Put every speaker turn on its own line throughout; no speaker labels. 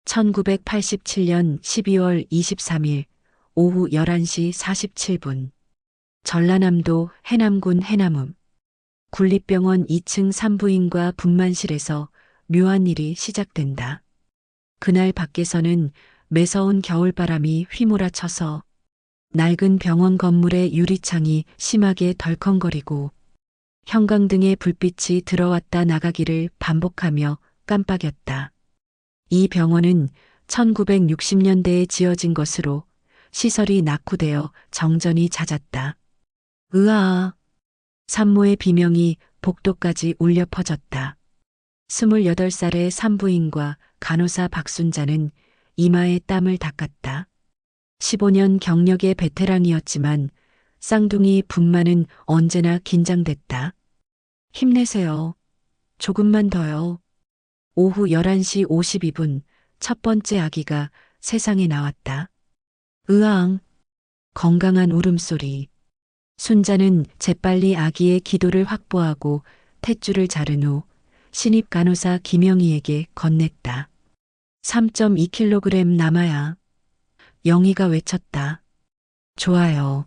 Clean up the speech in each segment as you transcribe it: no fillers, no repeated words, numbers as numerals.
1987년 12월 23일 오후 11시 47분 전라남도 해남군 해남읍 군립병원 2층 산부인과 분만실에서 묘한 일이 시작된다. 그날 밖에서는 매서운 겨울바람이 휘몰아쳐서 낡은 병원 건물의 유리창이 심하게 덜컹거리고 형광등의 불빛이 들어왔다 나가기를 반복하며 깜빡였다. 이 병원은 1960년대에 지어진 것으로 시설이 낙후되어 정전이 잦았다. 으아! 산모의 비명이 복도까지 울려 퍼졌다. 28살의 산부인과 간호사 박순자는 이마에 땀을 닦았다. 15년 경력의 베테랑이었지만 쌍둥이 분만은 언제나 긴장됐다. 힘내세요. 조금만 더요. 오후 11시 52분 첫 번째 아기가 세상에 나왔다. 으앙! 건강한 울음소리. 순자는 재빨리 아기의 기도를 확보하고 탯줄을 자른 후 신입 간호사 김영희에게 건넸다. 3.2kg 남아야. 영희가 외쳤다. 좋아요.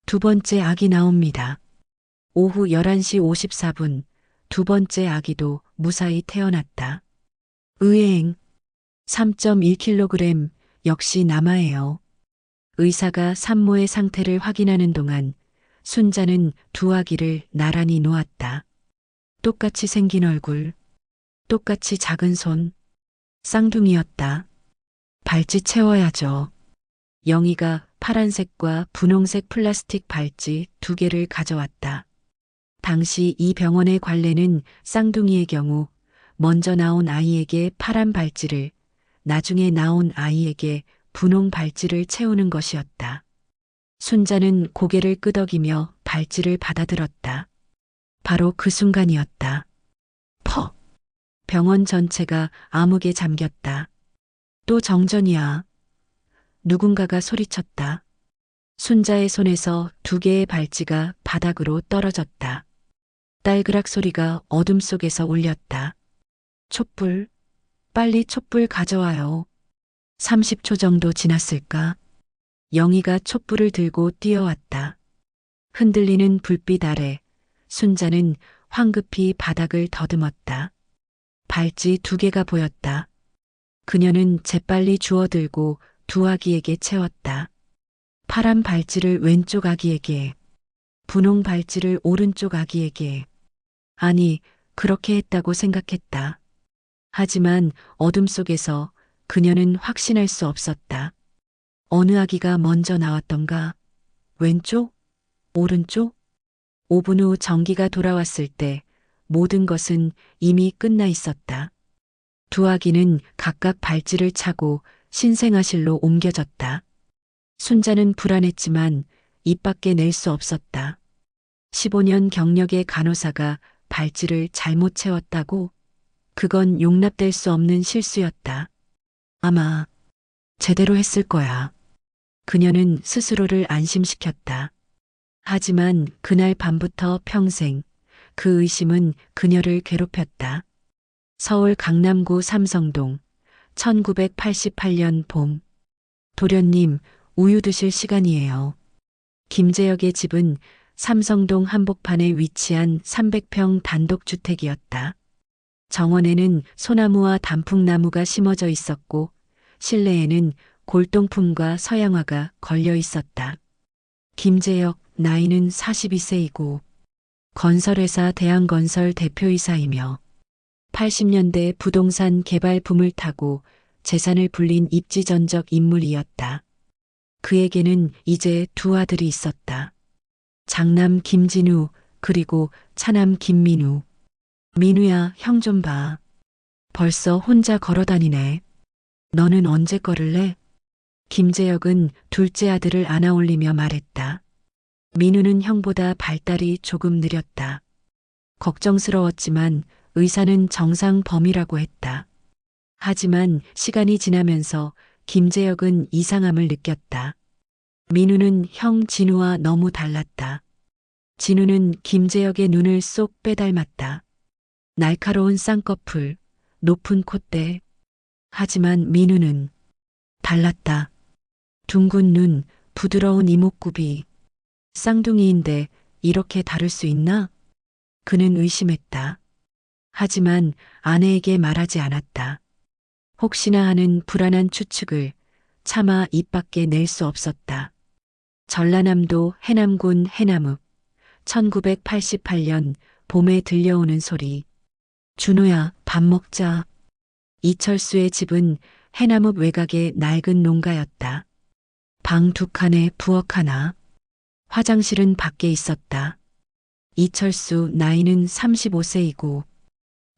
두 번째 아기 나옵니다. 오후 11시 54분 두 번째 아기도 무사히 태어났다. 으엥. 3.1kg 역시 남아예요. 의사가 산모의 상태를 확인하는 동안 순자는 두 아기를 나란히 놓았다. 똑같이 생긴 얼굴, 똑같이 작은 손, 쌍둥이였다. 발찌 채워야죠. 영희가 파란색과 분홍색 플라스틱 발찌 2개를 가져왔다. 당시 이 병원의 관례는 쌍둥이의 경우 먼저 나온 아이에게 파란 발찌를, 나중에 나온 아이에게 분홍 발찌를 채우는 것이었다. 순자는 고개를 끄덕이며 발찌를 받아들었다. 바로 그 순간이었다. 퍽! 병원 전체가 암흑에 잠겼다. 또 정전이야. 누군가가 소리쳤다. 순자의 손에서 2개의 발찌가 바닥으로 떨어졌다. 딸그락 소리가 어둠 속에서 울렸다. 촛불, 빨리 촛불 가져와요. 30초 정도 지났을까? 영희가 촛불을 들고 뛰어왔다. 흔들리는 불빛 아래 순자는 황급히 바닥을 더듬었다. 발찌 2개가 보였다. 그녀는 재빨리 주워들고 두 아기에게 채웠다. 파란 발찌를 왼쪽 아기에게, 분홍 발찌를 오른쪽 아기에게. 아니, 그렇게 했다고 생각했다. 하지만 어둠 속에서 그녀는 확신할 수 없었다. 어느 아기가 먼저 나왔던가? 왼쪽? 오른쪽? 5분 후 전기가 돌아왔을 때 모든 것은 이미 끝나 있었다. 두 아기는 각각 발찌를 차고 신생아실로 옮겨졌다. 순자는 불안했지만 입 밖에 낼 수 없었다. 15년 경력의 간호사가 발찌를 잘못 채웠다고? 그건 용납될 수 없는 실수였다. 아마 제대로 했을 거야. 그녀는 스스로를 안심시켰다. 하지만 그날 밤부터 평생 그 의심은 그녀를 괴롭혔다. 서울 강남구 삼성동 1988년 봄. 도련님, 우유 드실 시간이에요. 김재혁의 집은 삼성동 한복판에 위치한 300평 단독주택이었다. 정원에는 소나무와 단풍나무가 심어져 있었고 실내에는 골동품과 서양화가 걸려 있었다. 김재혁 나이는 42세이고 건설회사 대한건설 대표이사이며 80년대 부동산 개발 붐을 타고 재산을 불린 입지전적 인물이었다. 그에게는 이제 두 아들이 있었다. 장남 김진우 그리고 차남 김민우. 민우야, 형 좀 봐. 벌써 혼자 걸어다니네. 너는 언제 걸을래? 김재혁은 둘째 아들을 안아올리며 말했다. 민우는 형보다 발달이 조금 느렸다. 걱정스러웠지만 의사는 정상 범위라고 했다. 하지만 시간이 지나면서 김재혁은 이상함을 느꼈다. 민우는 형 진우와 너무 달랐다. 진우는 김재혁의 눈을 쏙 빼닮았다. 날카로운 쌍꺼풀, 높은 콧대. 하지만 민우는 달랐다. 둥근 눈, 부드러운 이목구비. 쌍둥이인데 이렇게 다를 수 있나? 그는 의심했다. 하지만 아내에게 말하지 않았다. 혹시나 하는 불안한 추측을 차마 입 밖에 낼 수 없었다. 전라남도 해남군 해남읍 1988년 봄에 들려오는 소리. 준호야, 밥 먹자. 이철수의 집은 해남읍 외곽의 낡은 농가였다. 방 두 칸에 부엌 하나. 화장실은 밖에 있었다. 이철수 나이는 35세이고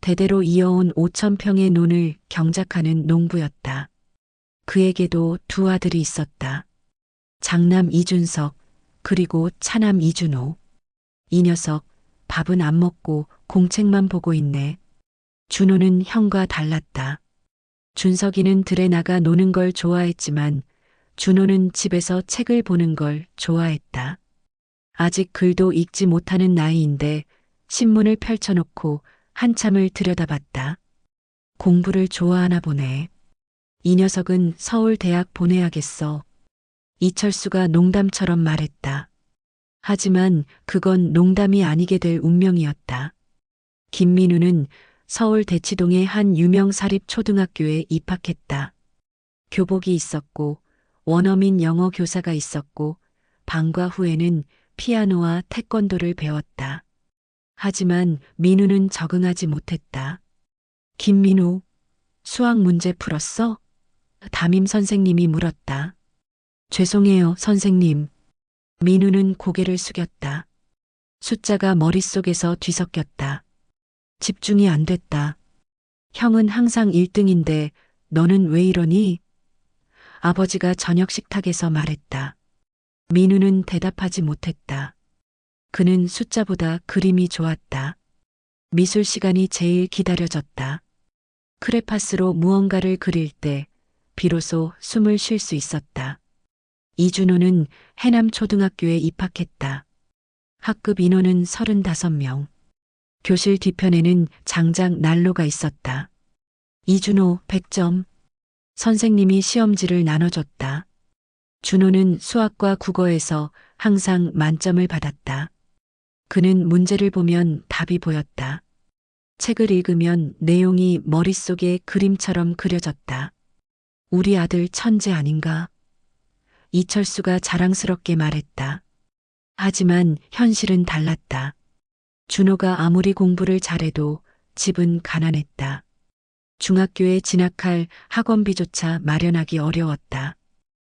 대대로 이어온 5,000평의 논을 경작하는 농부였다. 그에게도 두 아들이 있었다. 장남 이준석 그리고 차남 이준호. 이 녀석 밥은 안 먹고 공책만 보고 있네. 준호는 형과 달랐다. 준석이는 들에 나가 노는 걸 좋아했지만 준호는 집에서 책을 보는 걸 좋아했다. 아직 글도 읽지 못하는 나이인데 신문을 펼쳐놓고 한참을 들여다봤다. 공부를 좋아하나 보네. 이 녀석은 서울대학 보내야겠어. 이철수가 농담처럼 말했다. 하지만 그건 농담이 아니게 될 운명이었다. 김민우는 서울 대치동의 한 유명 사립초등학교에 입학했다. 교복이 있었고 원어민 영어 교사가 있었고 방과 후에는 피아노와 태권도를 배웠다. 하지만 민우는 적응하지 못했다. 김민우, 수학 문제 풀었어? 담임 선생님이 물었다. 죄송해요, 선생님. 민우는 고개를 숙였다. 숫자가 머릿속에서 뒤섞였다. 집중이 안 됐다. 형은 항상 1등인데 너는 왜 이러니? 아버지가 저녁 식탁에서 말했다. 민우는 대답하지 못했다. 그는 숫자보다 그림이 좋았다. 미술 시간이 제일 기다려졌다. 크레파스로 무언가를 그릴 때 비로소 숨을 쉴 수 있었다. 이준호는 해남초등학교에 입학했다. 학급 인원은 35명. 교실 뒤편에는 장작 난로가 있었다. 이준호 100점. 선생님이 시험지를 나눠줬다. 준호는 수학과 국어에서 항상 만점을 받았다. 그는 문제를 보면 답이 보였다. 책을 읽으면 내용이 머릿속에 그림처럼 그려졌다. 우리 아들 천재 아닌가? 이철수가 자랑스럽게 말했다. 하지만 현실은 달랐다. 준호가 아무리 공부를 잘해도 집은 가난했다. 중학교에 진학할 학원비조차 마련하기 어려웠다.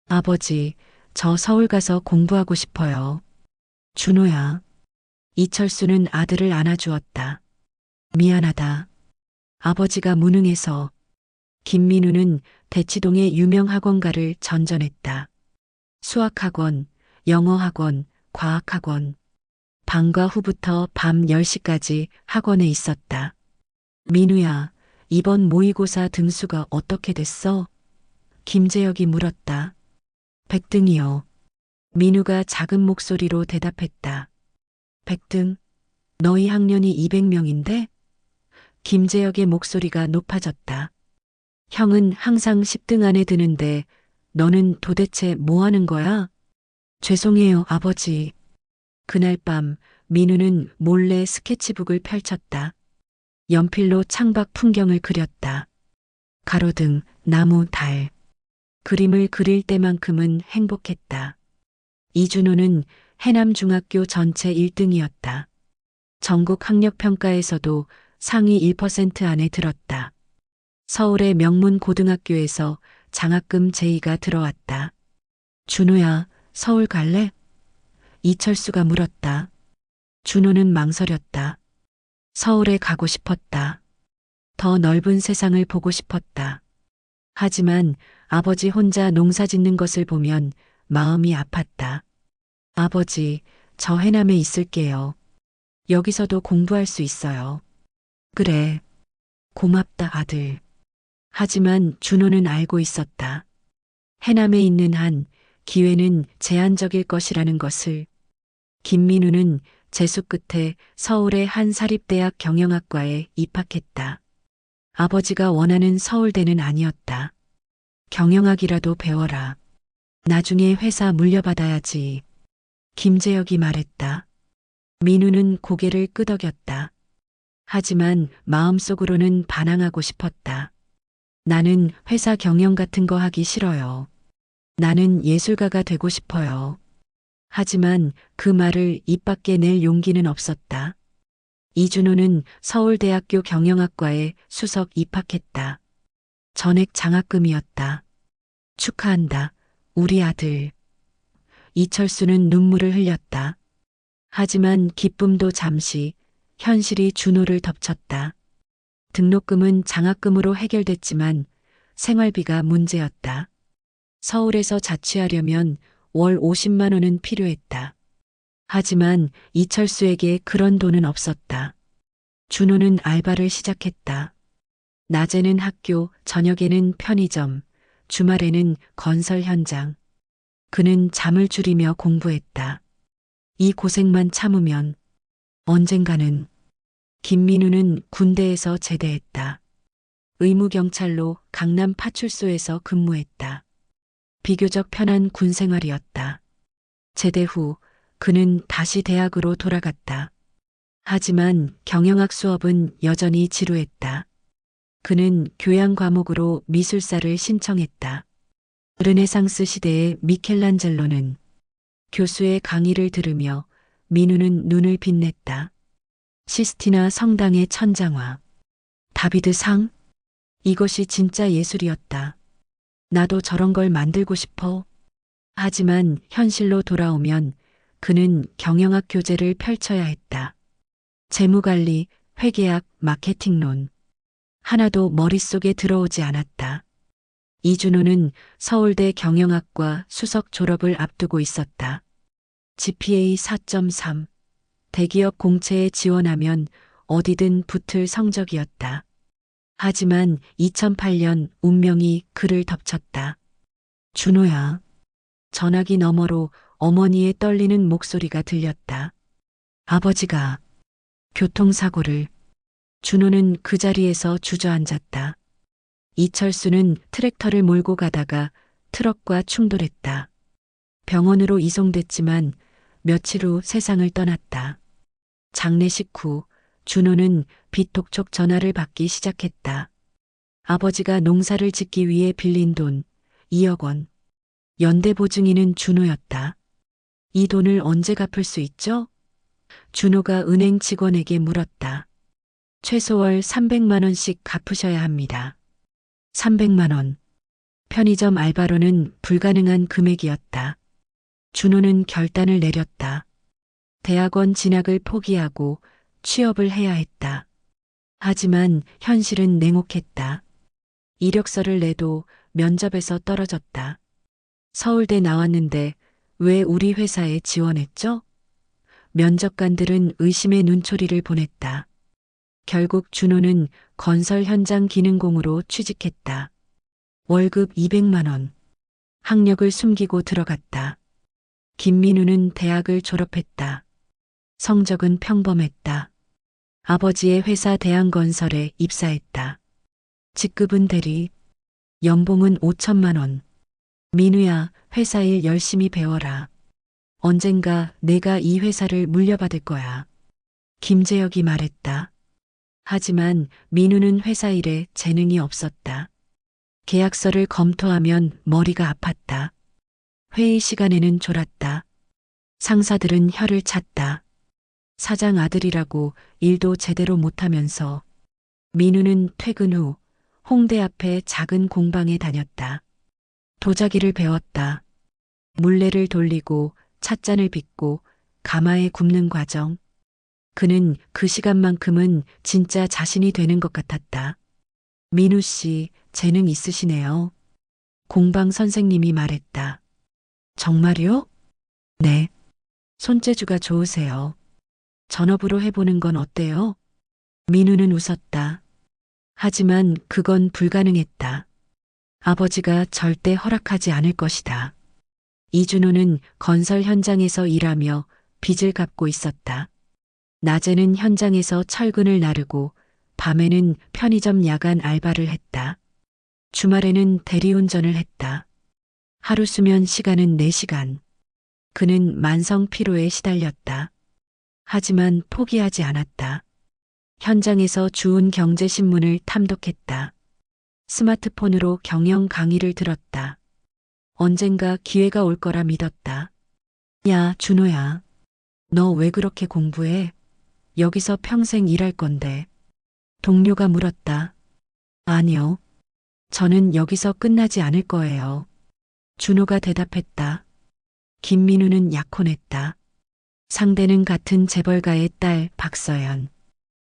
아버지, 저 서울 가서 공부하고 싶어요. 준호야. 이철수는 아들을 안아주었다. 미안하다. 아버지가 무능해서. 김민우는 대치동의 유명 학원가를 전전했다. 수학학원, 영어학원, 과학학원. 방과 후부터 밤 10시까지 학원에 있었다. 민우야, 이번 모의고사 등수가 어떻게 됐어? 김재혁이 물었다. 100등이요. 민우가 작은 목소리로 대답했다. 100등? 너희 학년이 200명인데? 김재혁의 목소리가 높아졌다. 형은 항상 10등 안에 드는데 너는 도대체 뭐 하는 거야? 죄송해요, 아버지. 그날 밤 민우는 몰래 스케치북을 펼쳤다. 연필로 창밖 풍경을 그렸다. 가로등, 나무, 달. 그림을 그릴 때만큼은 행복했다. 이준호는 해남중학교 전체 1등이었다. 전국 학력평가에서도 상위 1% 안에 들었다. 서울의 명문 고등학교에서 장학금 제의가 들어왔다. 준호야, 서울 갈래? 이철수가 물었다. 준호는 망설였다. 서울에 가고 싶었다. 더 넓은 세상을 보고 싶었다. 하지만 아버지 혼자 농사 짓는 것을 보면 마음이 아팠다. 아버지, 저 해남에 있을게요. 여기서도 공부할 수 있어요. 그래. 고맙다, 아들. 하지만 준호는 알고 있었다. 해남에 있는 한 기회는 제한적일 것이라는 것을. 김민우는 재수 끝에 서울의 한 사립대학 경영학과에 입학했다. 아버지가 원하는 서울대는 아니었다. 경영학이라도 배워라. 나중에 회사 물려받아야지. 김재혁이 말했다. 민우는 고개를 끄덕였다. 하지만 마음속으로는 반항하고 싶었다. 나는 회사 경영 같은 거 하기 싫어요. 나는 예술가가 되고 싶어요. 하지만 그 말을 입 밖에 낼 용기는 없었다. 이준호는 서울대학교 경영학과에 수석 입학했다. 전액 장학금이었다. 축하한다, 우리 아들. 이철수는 눈물을 흘렸다. 하지만 기쁨도 잠시, 현실이 준호를 덮쳤다. 등록금은 장학금으로 해결됐지만 생활비가 문제였다. 서울에서 자취하려면 월 50만 원은 필요했다. 하지만 이철수에게 그런 돈은 없었다. 준호는 알바를 시작했다. 낮에는 학교, 저녁에는 편의점, 주말에는 건설 현장. 그는 잠을 줄이며 공부했다. 이 고생만 참으면 언젠가는. 김민우는 군대에서 제대했다. 의무경찰로 강남 파출소에서 근무했다. 비교적 편한 군 생활이었다. 제대 후 그는 다시 대학으로 돌아갔다. 하지만 경영학 수업은 여전히 지루했다. 그는 교양 과목으로 미술사를 신청했다. 르네상스 시대의 미켈란젤로는. 교수의 강의를 들으며 민우는 눈을 빛냈다. 시스티나 성당의 천장화. 다비드 상? 이것이 진짜 예술이었다. 나도 저런 걸 만들고 싶어. 하지만 현실로 돌아오면 그는 경영학 교재를 펼쳐야 했다. 재무관리, 회계학, 마케팅론. 하나도 머릿속에 들어오지 않았다. 이준호는 서울대 경영학과 수석 졸업을 앞두고 있었다. GPA 4.3. 대기업 공채에 지원하면 어디든 붙을 성적이었다. 하지만 2008년 운명이 그를 덮쳤다. 준호야. 전화기 너머로 어머니의 떨리는 목소리가 들렸다. 아버지가 교통사고를. 준호는 그 자리에서 주저앉았다. 이철수는 트랙터를 몰고 가다가 트럭과 충돌했다. 병원으로 이송됐지만 며칠 후 세상을 떠났다. 장례식 후 준호는 비톡촉 전화를 받기 시작했다. 아버지가 농사를 짓기 위해 빌린 돈 2억 원. 연대 보증인은 준호였다. 이 돈을 언제 갚을 수 있죠? 준호가 은행 직원에게 물었다. 최소 월 300만 원씩 갚으셔야 합니다. 300만 원. 편의점 알바로는 불가능한 금액이었다. 준호는 결단을 내렸다. 대학원 진학을 포기하고 취업을 해야 했다. 하지만 현실은 냉혹했다. 이력서를 내도 면접에서 떨어졌다. 서울대 나왔는데 왜 우리 회사에 지원했죠? 면접관들은 의심의 눈초리를 보냈다. 결국 준호는 건설 현장 기능공으로 취직했다. 월급 200만 원. 학력을 숨기고 들어갔다. 김민우는 대학을 졸업했다. 성적은 평범했다. 아버지의 회사 대한건설에 입사했다. 직급은 대리, 연봉은 5천만 원. 민우야, 회사 일 열심히 배워라. 언젠가 내가 이 회사를 물려받을 거야. 김재혁이 말했다. 하지만 민우는 회사 일에 재능이 없었다. 계약서를 검토하면 머리가 아팠다. 회의 시간에는 졸았다. 상사들은 혀를 찼다. 사장 아들이라고 일도 제대로 못하면서. 민우는 퇴근 후 홍대 앞에 작은 공방에 다녔다. 도자기를 배웠다. 물레를 돌리고 찻잔을 빚고 가마에 굽는 과정. 그는 그 시간만큼은 진짜 자신이 되는 것 같았다. 민우 씨, 재능 있으시네요. 공방 선생님이 말했다. 정말요? 네. 손재주가 좋으세요. 전업으로 해보는 건 어때요? 민우는 웃었다. 하지만 그건 불가능했다. 아버지가 절대 허락하지 않을 것이다. 이준호는 건설 현장에서 일하며 빚을 갚고 있었다. 낮에는 현장에서 철근을 나르고 밤에는 편의점 야간 알바를 했다. 주말에는 대리운전을 했다. 하루 수면 시간은 4시간. 그는 만성 피로에 시달렸다. 하지만 포기하지 않았다. 현장에서 주운 경제신문을 탐독했다. 스마트폰으로 경영 강의를 들었다. 언젠가 기회가 올 거라 믿었다. 야, 준호야. 너 왜 그렇게 공부해? 여기서 평생 일할 건데. 동료가 물었다. 아니요. 저는 여기서 끝나지 않을 거예요. 준호가 대답했다. 김민우는 약혼했다. 상대는 같은 재벌가의 딸 박서연.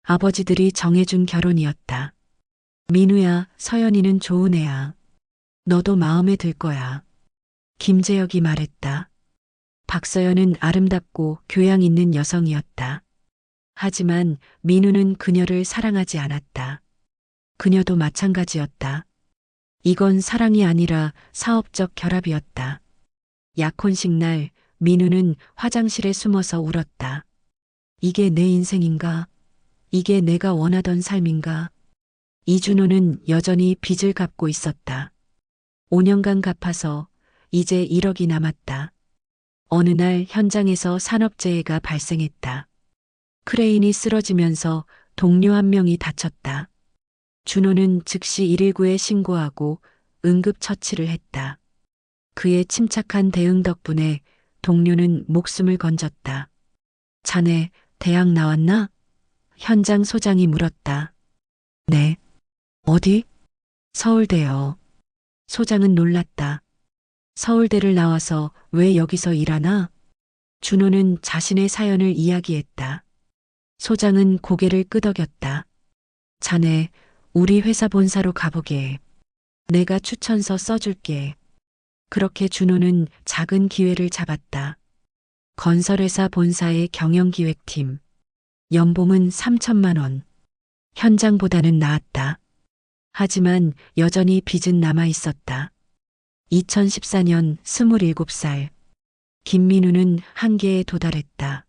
아버지들이 정해준 결혼이었다. 민우야, 서연이는 좋은 애야. 너도 마음에 들 거야. 김재혁이 말했다. 박서연은 아름답고 교양 있는 여성이었다. 하지만 민우는 그녀를 사랑하지 않았다. 그녀도 마찬가지였다. 이건 사랑이 아니라 사업적 결합이었다. 약혼식 날 민우는 화장실에 숨어서 울었다. 이게 내 인생인가? 이게 내가 원하던 삶인가? 이준호는 여전히 빚을 갚고 있었다. 5년간 갚아서 이제 1억이 남았다. 어느 날 현장에서 산업재해가 발생했다. 크레인이 쓰러지면서 동료 한 명이 다쳤다. 준호는 즉시 119에 신고하고 응급처치를 했다. 그의 침착한 대응 덕분에 동료는 목숨을 건졌다. 자네, 대학 나왔나? 현장 소장이 물었다. 네. 어디? 서울대요. 소장은 놀랐다. 서울대를 나와서 왜 여기서 일하나? 준호는 자신의 사연을 이야기했다. 소장은 고개를 끄덕였다. 자네, 우리 회사 본사로 가보게. 내가 추천서 써줄게. 그렇게 준호는 작은 기회를 잡았다. 건설회사 본사의 경영기획팀. 연봉은 3천만 원. 현장보다는 나았다. 하지만 여전히 빚은 남아 있었다. 2014년 27살. 김민우는 한계에 도달했다.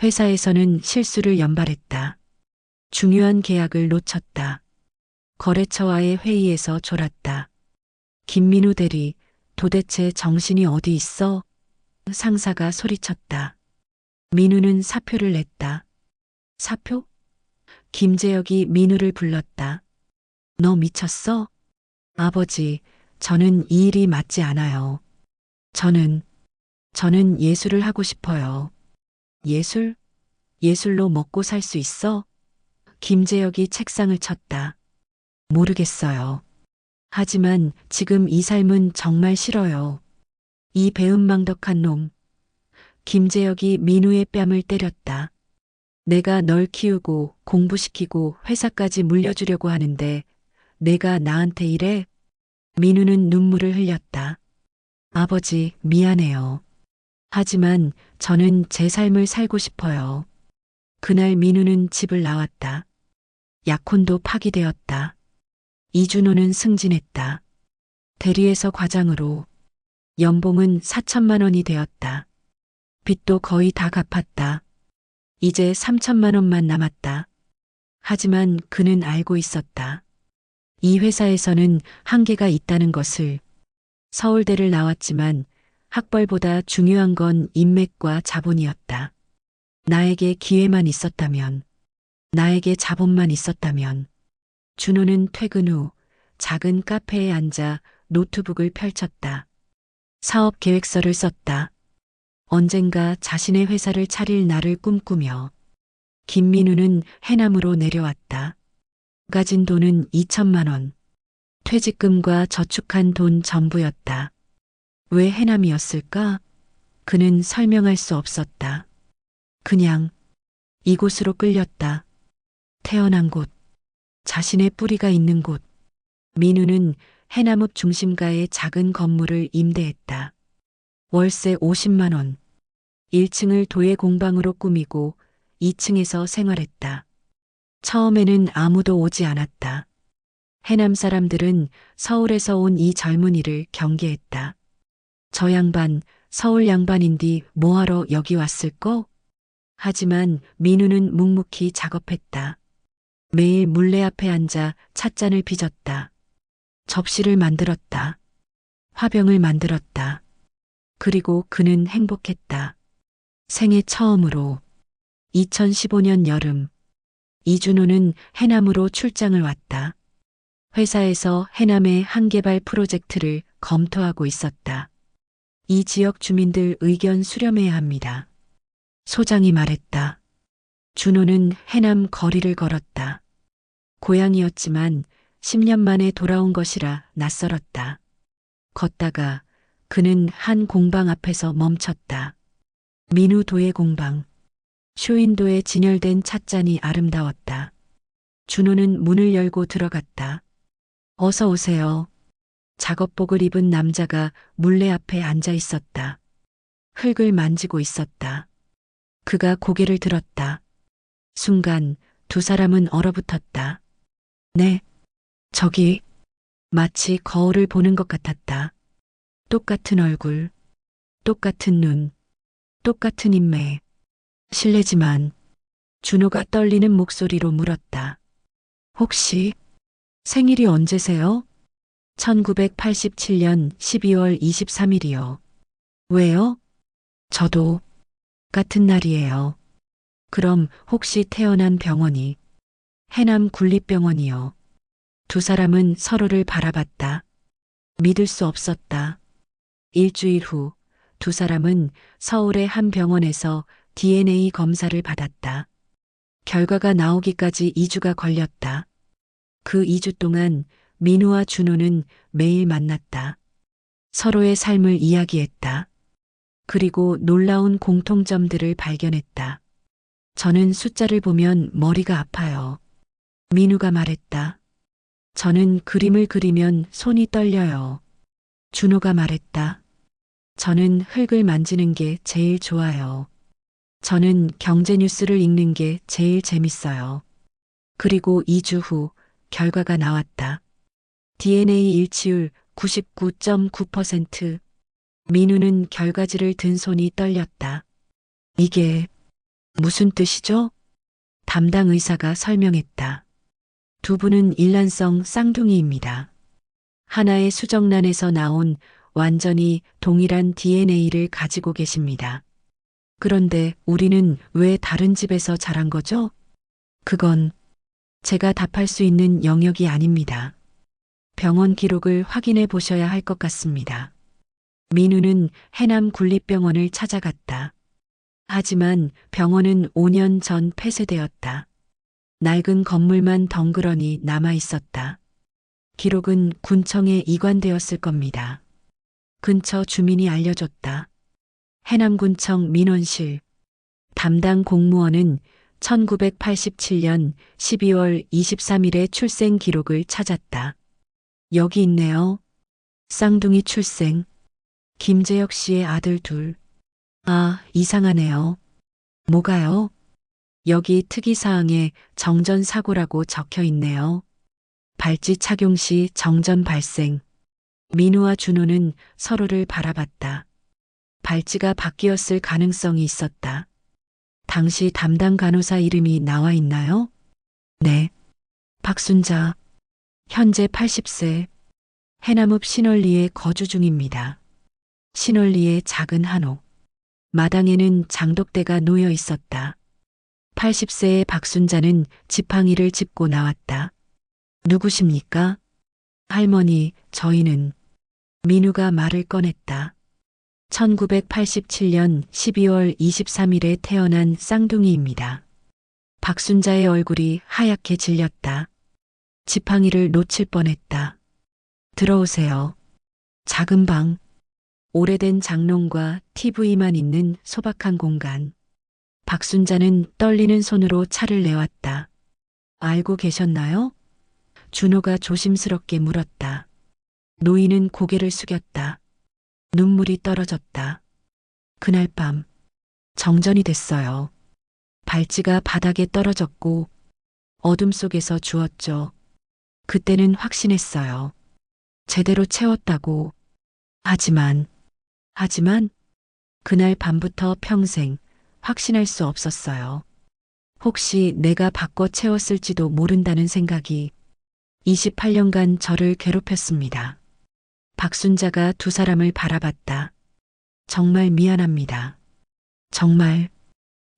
회사에서는 실수를 연발했다. 중요한 계약을 놓쳤다. 거래처와의 회의에서 졸았다. 김민우 대리, 도대체 정신이 어디 있어? 상사가 소리쳤다. 민우는 사표를 냈다. 사표? 김재혁이 민우를 불렀다. 너 미쳤어? 아버지, 저는 이 일이 맞지 않아요. 저는 예술을 하고 싶어요. 예술? 예술로 먹고 살 수 있어? 김재혁이 책상을 쳤다. 모르겠어요. 하지만 지금 이 삶은 정말 싫어요. 이 배은망덕한 놈. 김재혁이 민우의 뺨을 때렸다. 내가 널 키우고 공부시키고 회사까지 물려주려고 하는데 내가 나한테 이래? 민우는 눈물을 흘렸다. 아버지, 미안해요. 하지만 저는 제 삶을 살고 싶어요. 그날 민우는 집을 나왔다. 약혼도 파기되었다. 이준호는 승진했다. 대리에서 과장으로. 연봉은 4천만 원이 되었다. 빚도 거의 다 갚았다. 이제 3천만 원만 남았다. 하지만 그는 알고 있었다. 이 회사에서는 한계가 있다는 것을. 서울대를 나왔지만 학벌보다 중요한 건 인맥과 자본이었다. 나에게 기회만 있었다면, 나에게 자본만 있었다면. 준호는 퇴근 후 작은 카페에 앉아 노트북을 펼쳤다. 사업 계획서를 썼다. 언젠가 자신의 회사를 차릴 날을 꿈꾸며. 김민우는 해남으로 내려왔다. 가진 돈은 2천만 원. 퇴직금과 저축한 돈 전부였다. 왜 해남이었을까? 그는 설명할 수 없었다. 그냥 이곳으로 끌렸다. 태어난 곳, 자신의 뿌리가 있는 곳. 민우는 해남읍 중심가의 작은 건물을 임대했다. 월세 50만 원. 1층을 도예 공방으로 꾸미고 2층에서 생활했다. 처음에는 아무도 오지 않았다. 해남 사람들은 서울에서 온 이 젊은이를 경계했다. 저 양반, 서울 양반인디 뭐하러 여기 왔을꼬? 하지만 민우는 묵묵히 작업했다. 매일 물레 앞에 앉아 찻잔을 빚었다. 접시를 만들었다. 화병을 만들었다. 그리고 그는 행복했다. 생애 처음으로 2015년 여름 이준호는 해남으로 출장을 왔다. 회사에서 해남의 한개발 프로젝트를 검토하고 있었다. 이 지역 주민들 의견 수렴해야 합니다. 소장이 말했다. 준호는 해남 거리를 걸었다. 고향이었지만 10년 만에 돌아온 것이라 낯설었다. 걷다가 그는 한 공방 앞에서 멈췄다. 민우 도예 공방. 쇼윈도에 진열된 찻잔이 아름다웠다. 준호는 문을 열고 들어갔다. 어서 오세요. 작업복을 입은 남자가 물레 앞에 앉아 있었다. 흙을 만지고 있었다. 그가 고개를 들었다. 순간 두 사람은 얼어붙었다. 네, 저기, 마치 거울을 보는 것 같았다. 똑같은 얼굴, 똑같은 눈, 똑같은 인매. 실례지만 준호가 떨리는 목소리로 물었다. 혹시 생일이 언제세요? 1987년 12월 23일이요. 왜요? 저도 같은 날이에요. 그럼 혹시 태어난 병원이 해남 국립병원이요. 두 사람은 서로를 바라봤다. 믿을 수 없었다. 일주일 후 두 사람은 서울의 한 병원에서 DNA 검사를 받았다. 결과가 나오기까지 2주가 걸렸다. 그 2주 동안 민우와 준호는 매일 만났다. 서로의 삶을 이야기했다. 그리고 놀라운 공통점들을 발견했다. 저는 숫자를 보면 머리가 아파요. 민우가 말했다. 저는 그림을 그리면 손이 떨려요. 준호가 말했다. 저는 흙을 만지는 게 제일 좋아요. 저는 경제 뉴스를 읽는 게 제일 재밌어요. 그리고 2주 후 결과가 나왔다. DNA 일치율 99.9%. 민우는 결과지를 든 손이 떨렸다. 이게 무슨 뜻이죠? 담당 의사가 설명했다. 두 분은 일란성 쌍둥이입니다. 하나의 수정란에서 나온 완전히 동일한 DNA를 가지고 계십니다. 그런데 우리는 왜 다른 집에서 자란 거죠? 그건 제가 답할 수 있는 영역이 아닙니다. 병원 기록을 확인해 보셔야 할 것 같습니다. 민우는 해남 국립병원을 찾아갔다. 하지만 병원은 5년 전 폐쇄되었다. 낡은 건물만 덩그러니 남아 있었다. 기록은 군청에 이관되었을 겁니다. 근처 주민이 알려줬다. 해남군청 민원실. 담당 공무원은 1987년 12월 23일의 출생 기록을 찾았다. 여기 있네요. 쌍둥이 출생. 김재혁 씨의 아들 둘. 아, 이상하네요. 뭐가요? 여기 특이사항에 정전사고라고 적혀 있네요. 발찌 착용 시 정전 발생. 민우와 준호는 서로를 바라봤다. 발찌가 바뀌었을 가능성이 있었다. 당시 담당 간호사 이름이 나와 있나요? 네. 박순자. 현재 80세. 해남읍 신월리에 거주 중입니다. 신월리의 작은 한옥. 마당에는 장독대가 놓여 있었다. 80세의 박순자는 지팡이를 짚고 나왔다. 누구십니까? 할머니, 저희는. 민우가 말을 꺼냈다. 1987년 12월 23일에 태어난 쌍둥이입니다. 박순자의 얼굴이 하얗게 질렸다. 지팡이를 놓칠 뻔했다. 들어오세요. 작은 방. 오래된 장롱과 TV만 있는 소박한 공간. 박순자는 떨리는 손으로 차를 내왔다. 알고 계셨나요? 준호가 조심스럽게 물었다. 노인은 고개를 숙였다. 눈물이 떨어졌다. 그날 밤 정전이 됐어요. 발찌가 바닥에 떨어졌고 어둠 속에서 주웠죠. 그때는 확신했어요. 제대로 채웠다고. 하지만 그날 밤부터 평생 확신할 수 없었어요. 혹시 내가 바꿔 채웠을지도 모른다는 생각이 28년간 저를 괴롭혔습니다. 박순자가 두 사람을 바라봤다. 정말 미안합니다. 정말,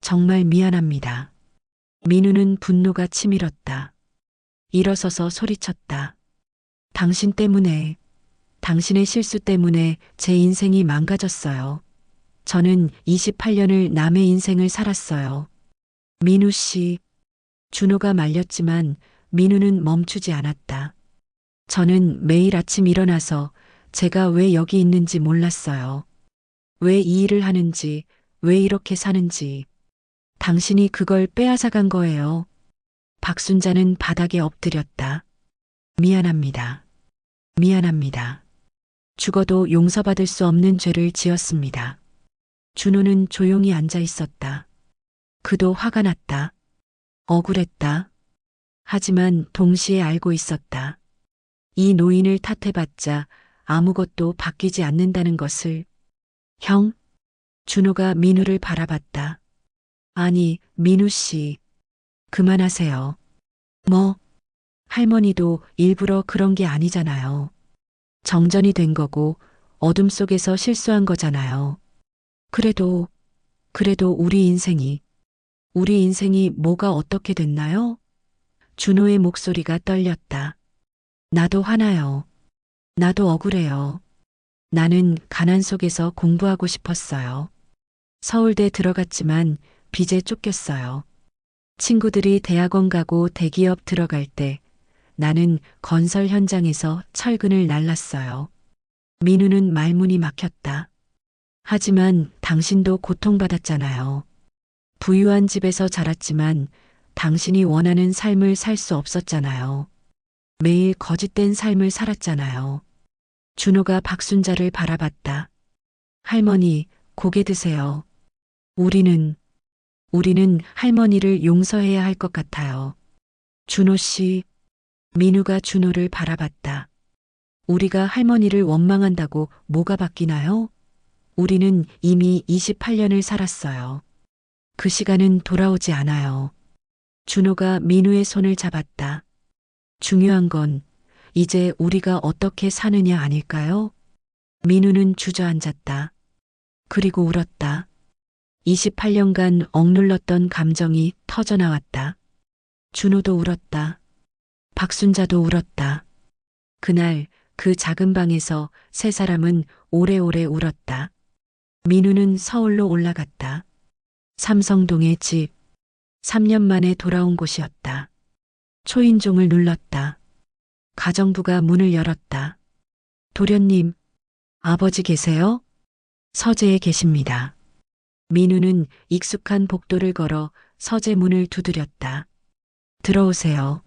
정말 미안합니다. 민우는 분노가 치밀었다. 일어서서 소리쳤다. 당신 때문에, 당신의 실수 때문에 제 인생이 망가졌어요. 저는 28년을 남의 인생을 살았어요. 민우 씨, 준호가 말렸지만 민우는 멈추지 않았다. 저는 매일 아침 일어나서 제가 왜 여기 있는지 몰랐어요. 왜 이 일을 하는지, 왜 이렇게 사는지. 당신이 그걸 빼앗아간 거예요. 박순자는 바닥에 엎드렸다. 미안합니다. 미안합니다. 죽어도 용서받을 수 없는 죄를 지었습니다. 준호는 조용히 앉아 있었다. 그도 화가 났다. 억울했다. 하지만 동시에 알고 있었다. 이 노인을 탓해봤자 아무것도 바뀌지 않는다는 것을. 형? 준호가 민우를 바라봤다. 아니, 민우 씨. 그만하세요. 뭐? 할머니도 일부러 그런 게 아니잖아요. 정전이 된 거고 어둠 속에서 실수한 거잖아요. 그래도 우리 인생이 뭐가 어떻게 됐나요? 준호의 목소리가 떨렸다. 나도 화나요. 나도 억울해요. 나는 가난 속에서 공부하고 싶었어요. 서울대 들어갔지만 빚에 쫓겼어요. 친구들이 대학원 가고 대기업 들어갈 때 나는 건설 현장에서 철근을 날랐어요. 민우는 말문이 막혔다. 하지만 당신도 고통받았잖아요. 부유한 집에서 자랐지만 당신이 원하는 삶을 살 수 없었잖아요. 매일 거짓된 삶을 살았잖아요. 준호가 박순자를 바라봤다. 할머니, 고개 드세요. 우리는 할머니를 용서해야 할 것 같아요. 준호 씨, 민우가 준호를 바라봤다. 우리가 할머니를 원망한다고 뭐가 바뀌나요? 우리는 이미 28년을 살았어요. 그 시간은 돌아오지 않아요. 준호가 민우의 손을 잡았다. 중요한 건 이제 우리가 어떻게 사느냐 아닐까요? 민우는 주저앉았다. 그리고 울었다. 28년간 억눌렀던 감정이 터져나왔다. 준호도 울었다. 박순자도 울었다. 그날 그 작은 방에서 세 사람은 오래오래 울었다. 민우는 서울로 올라갔다. 삼성동의 집. 3년 만에 돌아온 곳이었다. 초인종을 눌렀다. 가정부가 문을 열었다. 도련님, 아버지 계세요? 서재에 계십니다. 민우는 익숙한 복도를 걸어 서재 문을 두드렸다. 들어오세요.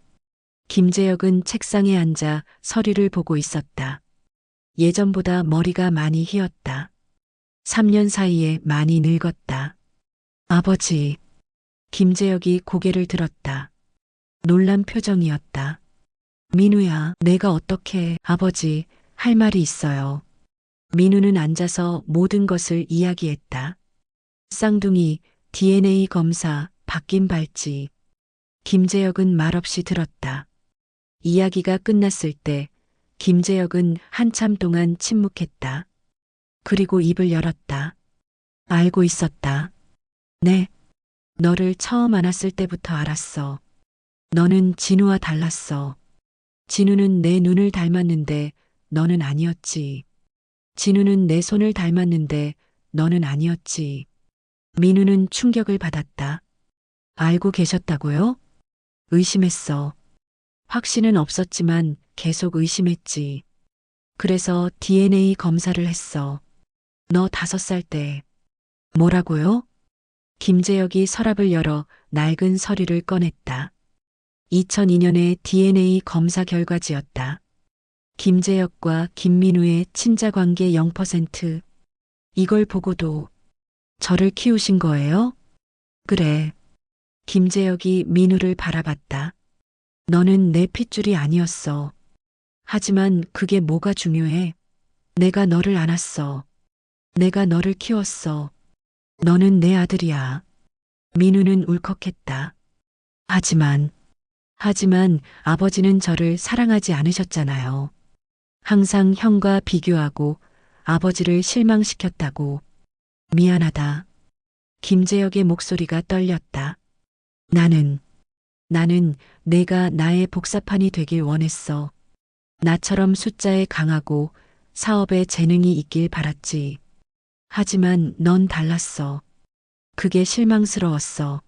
김재혁은 책상에 앉아 서류를 보고 있었다. 예전보다 머리가 많이 휘었다. 3년 사이에 많이 늙었다. 아버지. 김재혁이 고개를 들었다. 놀란 표정이었다. 민우야, 내가 어떻게, 아버지, 할 말이 있어요. 민우는 앉아서 모든 것을 이야기했다. 쌍둥이, DNA 검사, 바뀐 발찌. 김재혁은 말없이 들었다. 이야기가 끝났을 때 김재혁은 한참 동안 침묵했다. 그리고 입을 열었다. 알고 있었다. 네. 너를 처음 안았을 때부터 알았어. 너는 진우와 달랐어. 진우는 내 눈을 닮았는데 너는 아니었지. 진우는 내 손을 닮았는데 너는 아니었지. 민우는 충격을 받았다. 알고 계셨다고요? 의심했어. 확신은 없었지만 계속 의심했지. 그래서 DNA 검사를 했어. 너 5살 때. 뭐라고요? 김재혁이 서랍을 열어 낡은 서류를 꺼냈다. 2002년의 DNA 검사 결과지였다. 김재혁과 김민우의 친자관계 0%. 이걸 보고도 저를 키우신 거예요? 그래. 김재혁이 민우를 바라봤다. 너는 내 핏줄이 아니었어. 하지만 그게 뭐가 중요해? 내가 너를 안았어. 내가 너를 키웠어. 너는 내 아들이야. 민우는 울컥했다. 하지만 아버지는 저를 사랑하지 않으셨잖아요. 항상 형과 비교하고 아버지를 실망시켰다고. 미안하다. 김재혁의 목소리가 떨렸다. 나는 내가 나의 복사판이 되길 원했어. 나처럼 숫자에 강하고 사업에 재능이 있길 바랐지. 하지만 넌 달랐어. 그게 실망스러웠어.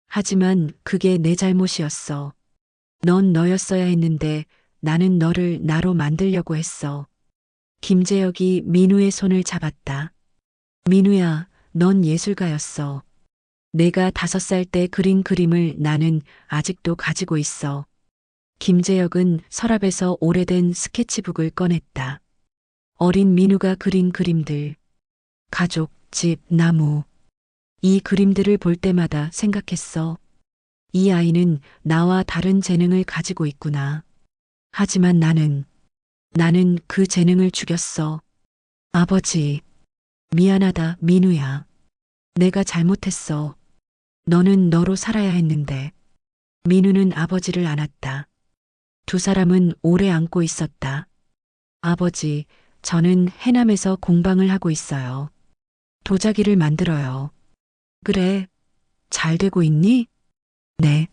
하지만 그게 내 잘못이었어. 넌 너였어야 했는데 나는 너를 나로 만들려고 했어. 김재혁이 민우의 손을 잡았다. 민우야, 넌 예술가였어. 내가 5살 때 그린 그림을 나는 아직도 가지고 있어. 김재혁은 서랍에서 오래된 스케치북을 꺼냈다. 어린 민우가 그린 그림들. 가족, 집, 나무. 이 그림들을 볼 때마다 생각했어. 이 아이는 나와 다른 재능을 가지고 있구나. 하지만 나는 그 재능을 죽였어. 아버지, 미안하다, 민우야. 내가 잘못했어. 너는 너로 살아야 했는데. 민우는 아버지를 안았다. 두 사람은 오래 안고 있었다. 아버지, 저는 해남에서 공방을 하고 있어요. 도자기를 만들어요. 그래, 잘 되고 있니? 네.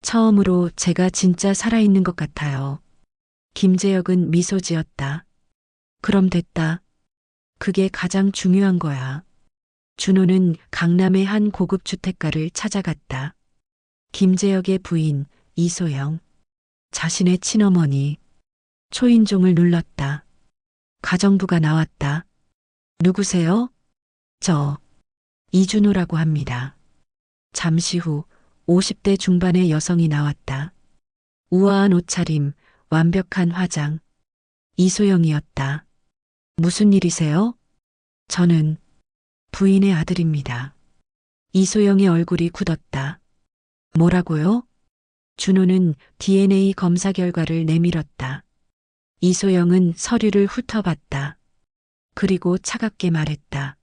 처음으로 제가 진짜 살아있는 것 같아요. 김재혁은 미소 지었다. 그럼 됐다. 그게 가장 중요한 거야. 준호는 강남의 한 고급 주택가를 찾아갔다. 김재혁의 부인 이소영, 자신의 친어머니, 초인종을 눌렀다. 가정부가 나왔다. 누구세요? 저 이준호라고 합니다. 잠시 후 50대 중반의 여성이 나왔다. 우아한 옷차림, 완벽한 화장. 이소영이었다. 무슨 일이세요? 저는 부인의 아들입니다. 이소영의 얼굴이 굳었다. 뭐라고요? 준호는 DNA 검사 결과를 내밀었다. 이소영은 서류를 훑어봤다. 그리고 차갑게 말했다.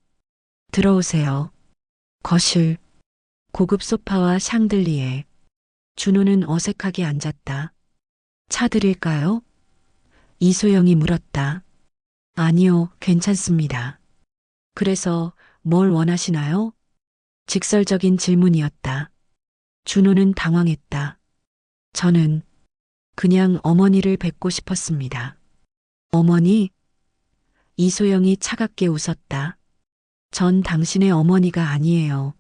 들어오세요. 거실, 고급 소파와 샹들리에. 준호는 어색하게 앉았다. 차 드릴까요? 이소영이 물었다. 아니요, 괜찮습니다. 그래서 뭘 원하시나요? 직설적인 질문이었다. 준호는 당황했다. 저는 그냥 어머니를 뵙고 싶었습니다. 어머니? 이소영이 차갑게 웃었다. 전 당신의 어머니가 아니에요.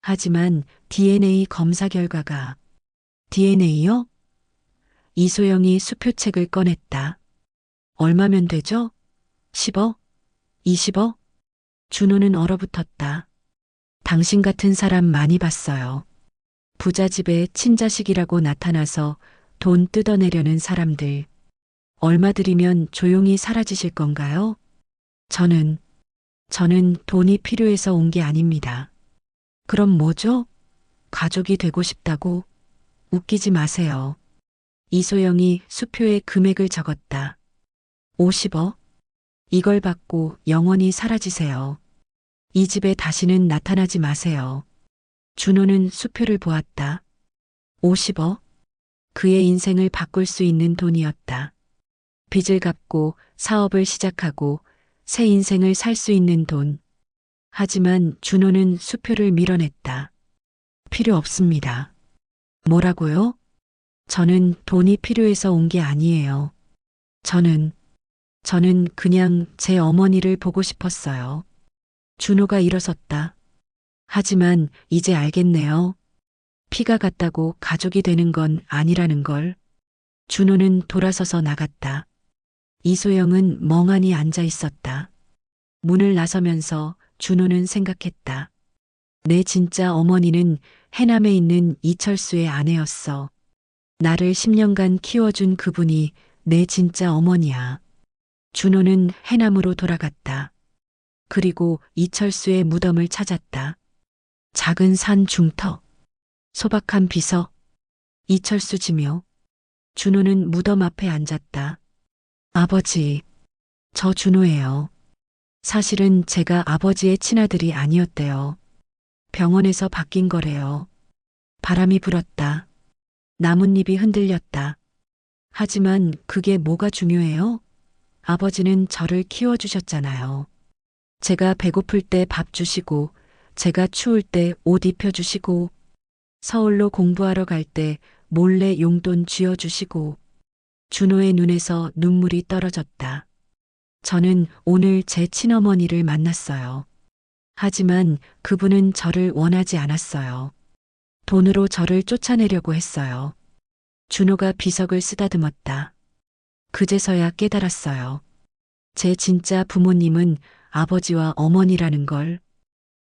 하지만 DNA 검사 결과가. DNA요? 이소영이 수표책을 꺼냈다. 얼마면 되죠? 10억? 20억? 준호는 얼어붙었다. 당신 같은 사람 많이 봤어요. 부잣집의 친자식이라고 나타나서 돈 뜯어내려는 사람들. 얼마 들이면 조용히 사라지실 건가요? 저는 돈이 필요해서 온 게 아닙니다. 그럼 뭐죠? 가족이 되고 싶다고? 웃기지 마세요. 이소영이 수표에 금액을 적었다. 50억? 이걸 받고 영원히 사라지세요. 이 집에 다시는 나타나지 마세요. 준호는 수표를 보았다. 50억? 그의 인생을 바꿀 수 있는 돈이었다. 빚을 갚고 사업을 시작하고 새 인생을 살 수 있는 돈. 하지만 준호는 수표를 밀어냈다. 필요 없습니다. 뭐라고요? 저는 돈이 필요해서 온 게 아니에요. 저는 그냥 제 어머니를 보고 싶었어요. 준호가 일어섰다. 하지만 이제 알겠네요. 피가 같다고 가족이 되는 건 아니라는 걸. 준호는 돌아서서 나갔다. 이소영은 멍하니 앉아 있었다. 문을 나서면서 준호는 생각했다. 내 진짜 어머니는 해남에 있는 이철수의 아내였어. 나를 10년간 키워준 그분이 내 진짜 어머니야. 준호는 해남으로 돌아갔다. 그리고 이철수의 무덤을 찾았다. 작은 산 중턱, 소박한 비석, 이철수 지묘. 준호는 무덤 앞에 앉았다. 아버지, 저 준호예요. 사실은 제가 아버지의 친아들이 아니었대요. 병원에서 바뀐 거래요. 바람이 불었다. 나뭇잎이 흔들렸다. 하지만 그게 뭐가 중요해요? 아버지는 저를 키워주셨잖아요. 제가 배고플 때 밥 주시고, 제가 추울 때 옷 입혀주시고, 서울로 공부하러 갈 때 몰래 용돈 쥐어주시고, 준호의 눈에서 눈물이 떨어졌다. 저는 오늘 제 친어머니를 만났어요. 하지만 그분은 저를 원하지 않았어요. 돈으로 저를 쫓아내려고 했어요. 준호가 비석을 쓰다듬었다. 그제서야 깨달았어요. 제 진짜 부모님은 아버지와 어머니라는 걸,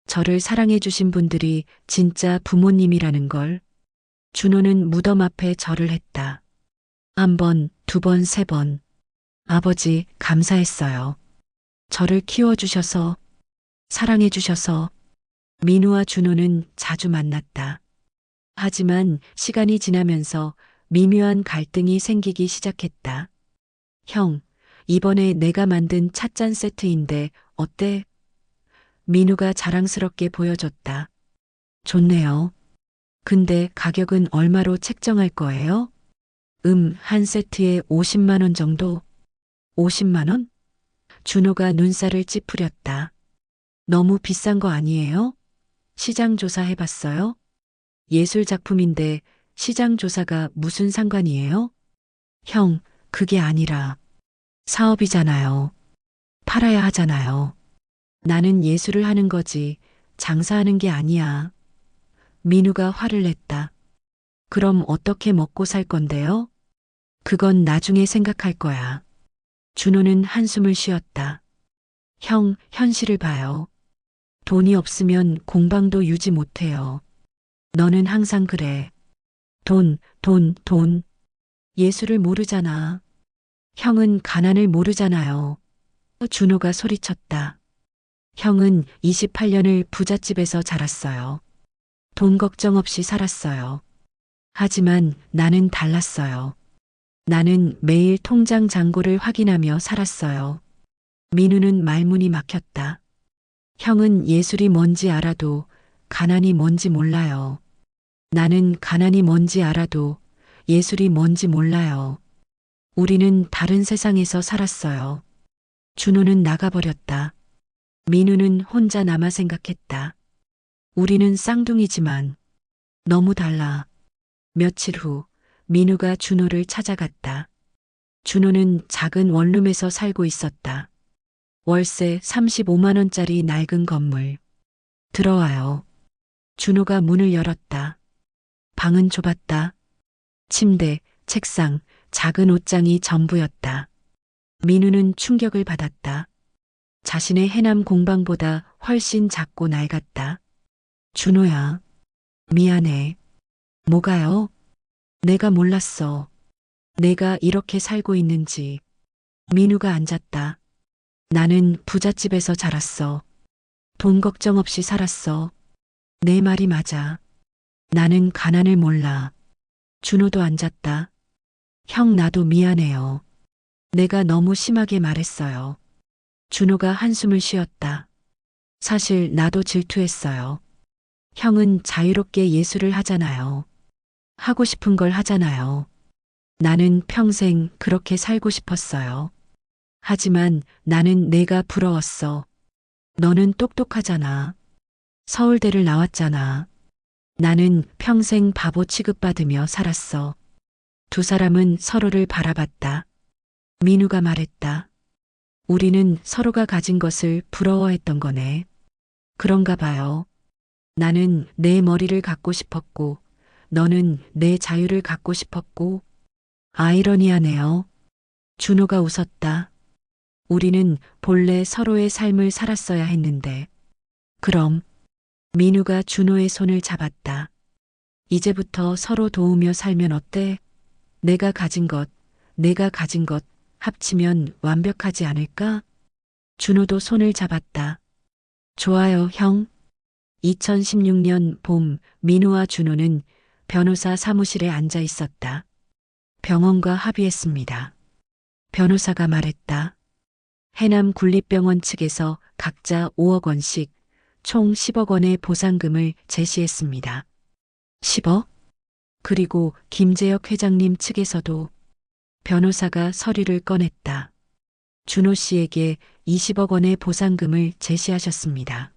저를 사랑해 주신 분들이 진짜 부모님이라는 걸. 준호는 무덤 앞에 절을 했다. 한 번, 두 번, 세 번. 아버지, 감사했어요. 저를 키워주셔서, 사랑해주셔서. 민우와 준호는 자주 만났다. 하지만 시간이 지나면서 미묘한 갈등이 생기기 시작했다. 형, 이번에 내가 만든 찻잔 세트인데 어때? 민우가 자랑스럽게 보여줬다. 좋네요. 근데 가격은 얼마로 책정할 거예요? 한 세트에 50만 원 정도? 50만 원? 준호가 눈살을 찌푸렸다. 너무 비싼 거 아니에요? 시장 조사 해봤어요? 예술 작품인데 시장 조사가 무슨 상관이에요? 형, 그게 아니라 사업이잖아요. 팔아야 하잖아요. 나는 예술을 하는 거지 장사하는 게 아니야. 민우가 화를 냈다. 그럼 어떻게 먹고 살 건데요? 그건 나중에 생각할 거야. 준호는 한숨을 쉬었다. 형, 현실을 봐요. 돈이 없으면 공방도 유지 못해요. 너는 항상 그래. 돈. 예술을 모르잖아. 형은 가난을 모르잖아요. 준호가 소리쳤다. 형은 28년을 부잣집에서 자랐어요. 돈 걱정 없이 살았어요. 하지만 나는 달랐어요. 나는 매일 통장 잔고를 확인하며 살았어요. 민우는 말문이 막혔다. 형은 예술이 뭔지 알아도 가난이 뭔지 몰라요. 나는 가난이 뭔지 알아도 예술이 뭔지 몰라요. 우리는 다른 세상에서 살았어요. 준호는 나가버렸다. 민우는 혼자 남아 생각했다. 우리는 쌍둥이지만 너무 달라. 며칠 후 민우가 준호를 찾아갔다. 준호는 작은 원룸에서 살고 있었다. 월세 35만 원짜리 낡은 건물. 들어와요. 준호가 문을 열었다. 방은 좁았다. 침대, 책상, 작은 옷장이 전부였다. 민우는 충격을 받았다. 자신의 해남 공방보다 훨씬 작고 낡았다. 준호야, 미안해. 뭐가요? 내가 몰랐어. 내가 이렇게 살고 있는지. 민우가 앉았다. 나는 부잣집에서 자랐어. 돈 걱정 없이 살았어. 내 말이 맞아. 나는 가난을 몰라. 준호도 앉았다. 형, 나도 미안해요. 내가 너무 심하게 말했어요. 준호가 한숨을 쉬었다. 사실 나도 질투했어요. 형은 자유롭게 예술을 하잖아요. 하고 싶은 걸 하잖아요. 나는 평생 그렇게 살고 싶었어요. 하지만 나는 내가 부러웠어. 너는 똑똑하잖아. 서울대를 나왔잖아. 나는 평생 바보 취급받으며 살았어. 두 사람은 서로를 바라봤다. 민우가 말했다. 우리는 서로가 가진 것을 부러워했던 거네. 그런가 봐요. 나는 내 머리를 갖고 싶었고, 너는 내 자유를 갖고 싶었고, 아이러니하네요. 준호가 웃었다. 우리는 본래 서로의 삶을 살았어야 했는데. 그럼, 민우가 준호의 손을 잡았다. 이제부터 서로 도우며 살면 어때? 내가 가진 것, 내가 가진 것 합치면 완벽하지 않을까? 준호도 손을 잡았다. 좋아요, 형. 2016년 봄, 민우와 준호는 변호사 사무실에 앉아 있었다. 병원과 합의했습니다. 변호사가 말했다. 해남 국립병원 측에서 각자 5억 원씩 총 10억 원의 보상금을 제시했습니다. 10억? 그리고 김재혁 회장님 측에서도 변호사가 서류를 꺼냈다. 준호 씨에게 20억 원의 보상금을 제시하셨습니다.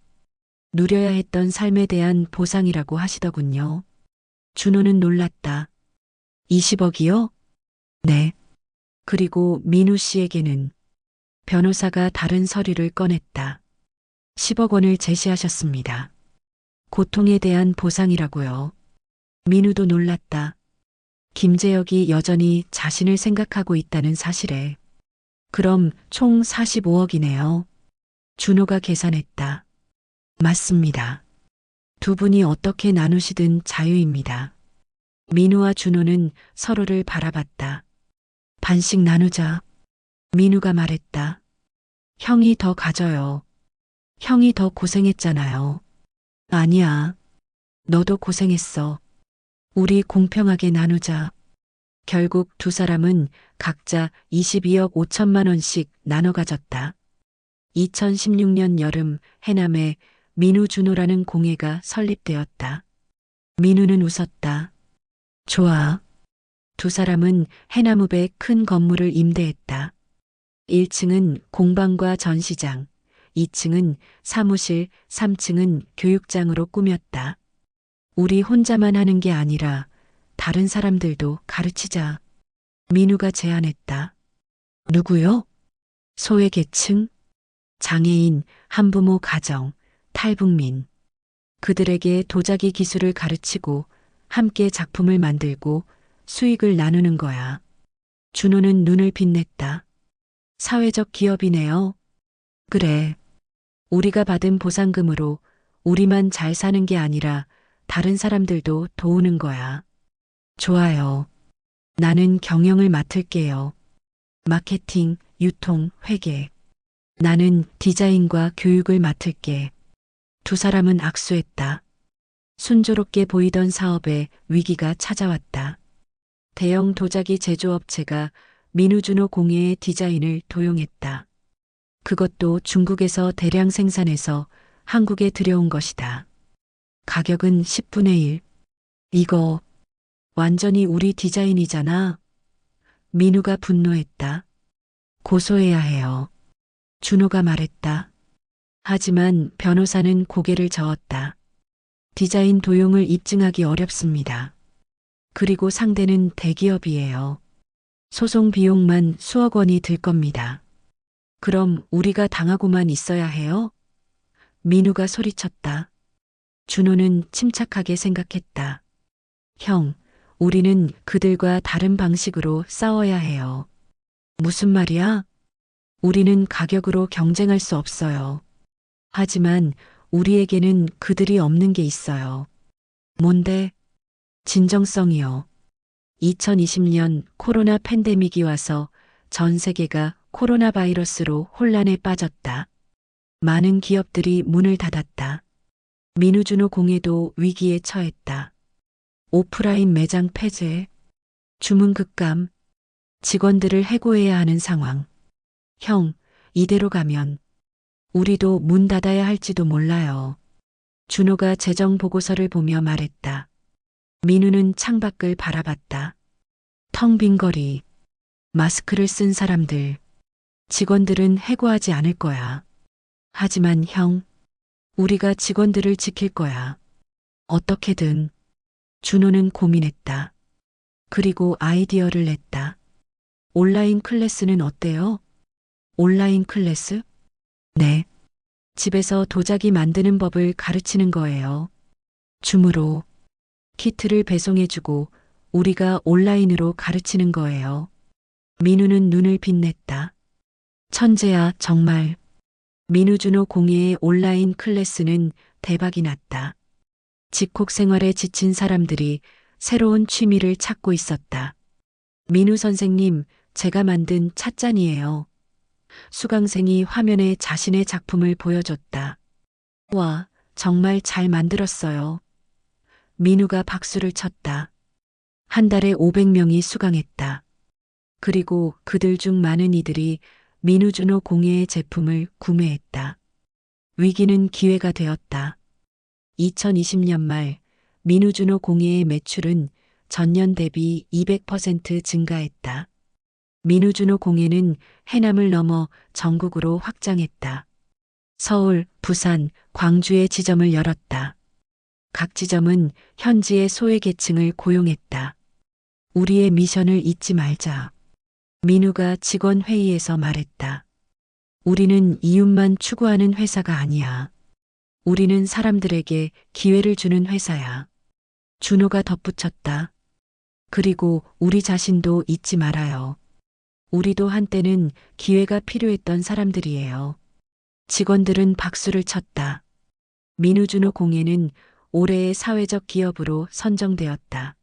누려야 했던 삶에 대한 보상이라고 하시더군요. 준호는 놀랐다. 20억이요? 네. 그리고 민우 씨에게는 변호사가 다른 서류를 꺼냈다. 10억 원을 제시하셨습니다. 고통에 대한 보상이라고요. 민우도 놀랐다. 김재혁이 여전히 자신을 생각하고 있다는 사실에. 그럼 총 45억이네요. 준호가 계산했다. 맞습니다. 두 분이 어떻게 나누시든 자유입니다. 민우와 준호는 서로를 바라봤다. 반씩 나누자. 민우가 말했다. 형이 더 가져요. 형이 더 고생했잖아요. 아니야. 너도 고생했어. 우리 공평하게 나누자. 결국 두 사람은 각자 22억 5천만 원씩 나눠 가졌다. 2016년 여름 해남에 민우 준호라는 공회가 설립되었다. 민우는 웃었다. 좋아. 두 사람은 해남읍에 큰 건물을 임대했다. 1층은 공방과 전시장, 2층은 사무실, 3층은 교육장으로 꾸몄다. 우리 혼자만 하는 게 아니라 다른 사람들도 가르치자. 민우가 제안했다. 누구요? 소외계층, 장애인, 한부모 가정, 탈북민. 그들에게 도자기 기술을 가르치고 함께 작품을 만들고 수익을 나누는 거야. 준호는 눈을 빛냈다. 사회적 기업이네요. 그래. 우리가 받은 보상금으로 우리만 잘 사는 게 아니라 다른 사람들도 도우는 거야. 좋아요. 나는 경영을 맡을게요. 마케팅, 유통, 회계. 나는 디자인과 교육을 맡을게. 두 사람은 악수했다. 순조롭게 보이던 사업에 위기가 찾아왔다. 대형 도자기 제조업체가 민우준호 공예의 디자인을 도용했다. 그것도 중국에서 대량 생산해서 한국에 들여온 것이다. 가격은 10분의 1. 이거 완전히 우리 디자인이잖아. 민우가 분노했다. 고소해야 해요. 준호가 말했다. 하지만 변호사는 고개를 저었다. 디자인 도용을 입증하기 어렵습니다. 그리고 상대는 대기업이에요. 소송 비용만 수억 원이 들 겁니다. 그럼 우리가 당하고만 있어야 해요? 민우가 소리쳤다. 준호는 침착하게 생각했다. 형, 우리는 그들과 다른 방식으로 싸워야 해요. 무슨 말이야? 우리는 가격으로 경쟁할 수 없어요. 하지만 우리에게는 그들이 없는 게 있어요. 뭔데? 진정성이요. 2020년 코로나 팬데믹이 와서 전 세계가 코로나 바이러스로 혼란에 빠졌다. 많은 기업들이 문을 닫았다. 민우준호 공예도 위기에 처했다. 오프라인 매장 폐쇄, 주문 급감, 직원들을 해고해야 하는 상황. 형, 이대로 가면 우리도 문 닫아야 할지도 몰라요. 준호가 재정 보고서를 보며 말했다. 민우는 창밖을 바라봤다. 텅 빈 거리, 마스크를 쓴 사람들, 직원들은 해고하지 않을 거야. 하지만 형, 우리가 직원들을 지킬 거야. 어떻게든. 준호는 고민했다. 그리고 아이디어를 냈다. 온라인 클래스는 어때요? 온라인 클래스? 네. 집에서 도자기 만드는 법을 가르치는 거예요. 줌으로 키트를 배송해주고 우리가 온라인으로 가르치는 거예요. 민우는 눈을 빛냈다. 천재야, 정말. 민우준호 공예의 온라인 클래스는 대박이 났다. 집콕 생활에 지친 사람들이 새로운 취미를 찾고 있었다. 민우 선생님, 제가 만든 찻잔이에요. 수강생이 화면에 자신의 작품을 보여줬다. 와, 정말 잘 만들었어요. 민우가 박수를 쳤다. 한 달에 500명이 수강했다. 그리고 그들 중 많은 이들이 민우준호 공예의 제품을 구매했다. 위기는 기회가 되었다. 2020년 말 민우준호 공예의 매출은 전년 대비 200% 증가했다. 민우준호 공예는 해남을 넘어 전국으로 확장했다. 서울, 부산, 광주에 지점을 열었다. 각 지점은 현지의 소외계층을 고용했다. 우리의 미션을 잊지 말자. 민우가 직원 회의에서 말했다. 우리는 이윤만 추구하는 회사가 아니야. 우리는 사람들에게 기회를 주는 회사야. 준호가 덧붙였다. 그리고 우리 자신도 잊지 말아요. 우리도 한때는 기회가 필요했던 사람들이에요. 직원들은 박수를 쳤다. 민우준호 공예는 올해의 사회적 기업으로 선정되었다.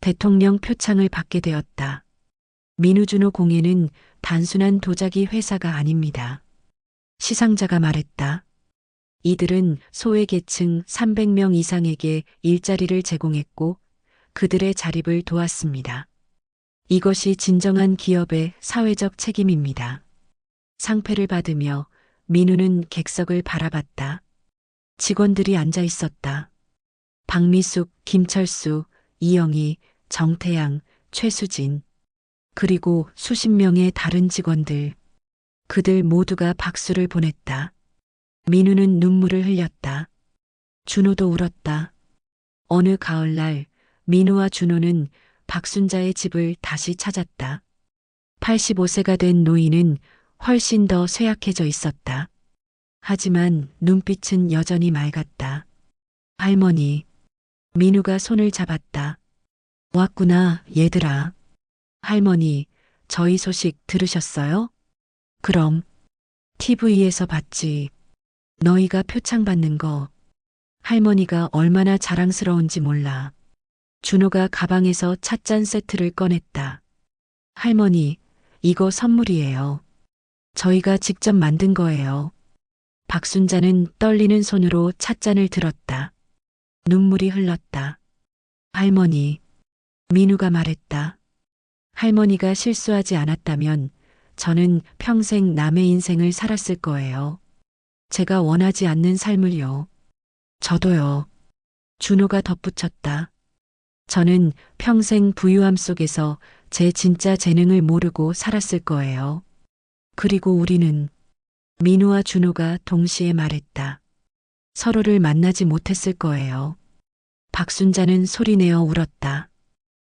대통령 표창을 받게 되었다. 민우준호 공예는 단순한 도자기 회사가 아닙니다. 시상자가 말했다. 이들은 소외계층 300명 이상에게 일자리를 제공했고 그들의 자립을 도왔습니다. 이것이 진정한 기업의 사회적 책임입니다. 상패를 받으며 민우는 객석을 바라봤다. 직원들이 앉아 있었다. 박미숙, 김철수, 이영희, 정태양, 최수진, 그리고 수십 명의 다른 직원들. 그들 모두가 박수를 보냈다. 민우는 눈물을 흘렸다. 준호도 울었다. 어느 가을날 민우와 준호는 박순자의 집을 다시 찾았다. 85세가 된 노인은 훨씬 더 쇠약해져 있었다. 하지만 눈빛은 여전히 맑았다. 할머니. 민우가 손을 잡았다. 왔구나, 얘들아. 할머니, 저희 소식 들으셨어요? 그럼. TV에서 봤지. 너희가 표창 받는 거. 할머니가 얼마나 자랑스러운지 몰라. 준호가 가방에서 찻잔 세트를 꺼냈다. 할머니, 이거 선물이에요. 저희가 직접 만든 거예요. 박순자는 떨리는 손으로 찻잔을 들었다. 눈물이 흘렀다. 할머니, 민우가 말했다. 할머니가 실수하지 않았다면 저는 평생 남의 인생을 살았을 거예요. 제가 원하지 않는 삶을요. 저도요. 준호가 덧붙였다. 저는 평생 부유함 속에서 제 진짜 재능을 모르고 살았을 거예요. 그리고 우리는 민우와 준호가 동시에 말했다. 서로를 만나지 못했을 거예요. 박순자는 소리내어 울었다.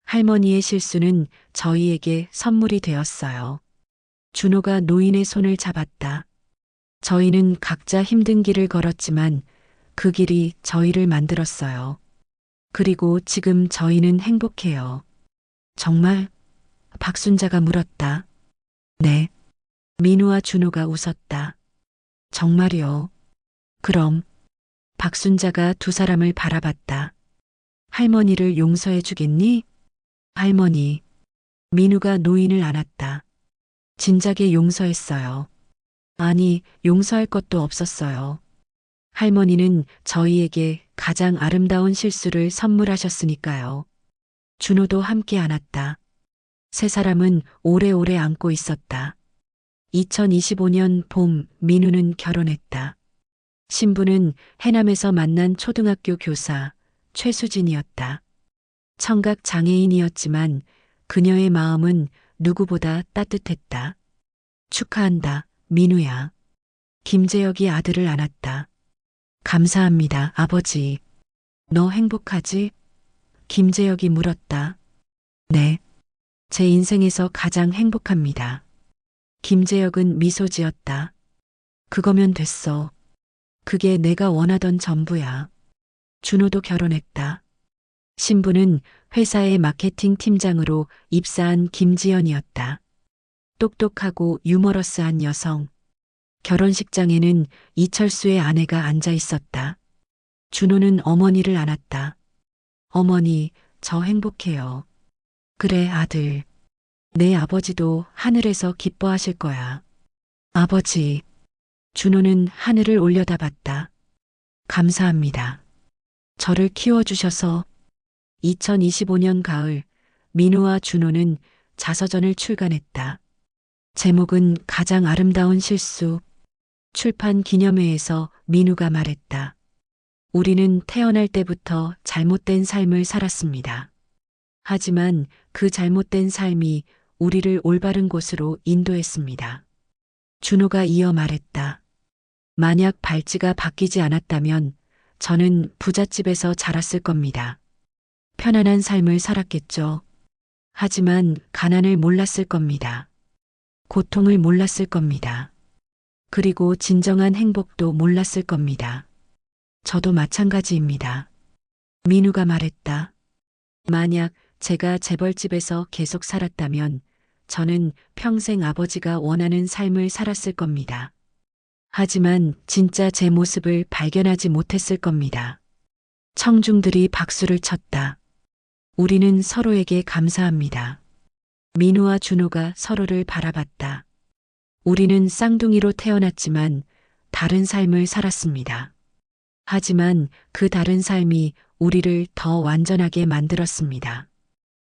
할머니의 실수는 저희에게 선물이 되었어요. 준호가 노인의 손을 잡았다. 저희는 각자 힘든 길을 걸었지만 그 길이 저희를 만들었어요. 그리고 지금 저희는 행복해요. 정말? 박순자가 물었다. 네. 민우와 준호가 웃었다. 정말요. 그럼. 박순자가 두 사람을 바라봤다. 할머니를 용서해 주겠니? 할머니. 민우가 노인을 안았다. 진작에 용서했어요. 아니, 용서할 것도 없었어요. 할머니는 저희에게 가장 아름다운 실수를 선물하셨으니까요. 준호도 함께 안았다. 세 사람은 오래오래 안고 있었다. 2025년 봄 민우는 결혼했다. 신부는 해남에서 만난 초등학교 교사 최수진이었다. 청각 장애인이었지만 그녀의 마음은 누구보다 따뜻했다. 축하한다, 민우야. 김재혁이 아들을 안았다. 감사합니다, 아버지. 너 행복하지? 김재혁이 물었다. 네. 제 인생에서 가장 행복합니다. 김재혁은 미소 지었다. 그거면 됐어. 그게 내가 원하던 전부야. 준호도 결혼했다. 신부는 회사의 마케팅 팀장으로 입사한 김지연이었다. 똑똑하고 유머러스한 여성. 결혼식장에는 이철수의 아내가 앉아 있었다. 준호는 어머니를 안았다. 어머니, 저 행복해요. 그래, 아들. 내 아버지도 하늘에서 기뻐하실 거야. 아버지. 준호는 하늘을 올려다봤다. 감사합니다. 저를 키워주셔서. 2025년 가을, 민우와 준호는 자서전을 출간했다. 제목은 가장 아름다운 실수. 출판 기념회에서 민우가 말했다. 우리는 태어날 때부터 잘못된 삶을 살았습니다. 하지만 그 잘못된 삶이 우리를 올바른 곳으로 인도했습니다. 준호가 이어 말했다. 만약 발찌가 바뀌지 않았다면 저는 부잣집에서 자랐을 겁니다. 편안한 삶을 살았겠죠. 하지만 가난을 몰랐을 겁니다. 고통을 몰랐을 겁니다. 그리고 진정한 행복도 몰랐을 겁니다. 저도 마찬가지입니다. 민우가 말했다. 만약 제가 재벌집에서 계속 살았다면 저는 평생 아버지가 원하는 삶을 살았을 겁니다. 하지만 진짜 제 모습을 발견하지 못했을 겁니다. 청중들이 박수를 쳤다. 우리는 서로에게 감사합니다. 민우와 준호가 서로를 바라봤다. 우리는 쌍둥이로 태어났지만 다른 삶을 살았습니다. 하지만 그 다른 삶이 우리를 더 완전하게 만들었습니다.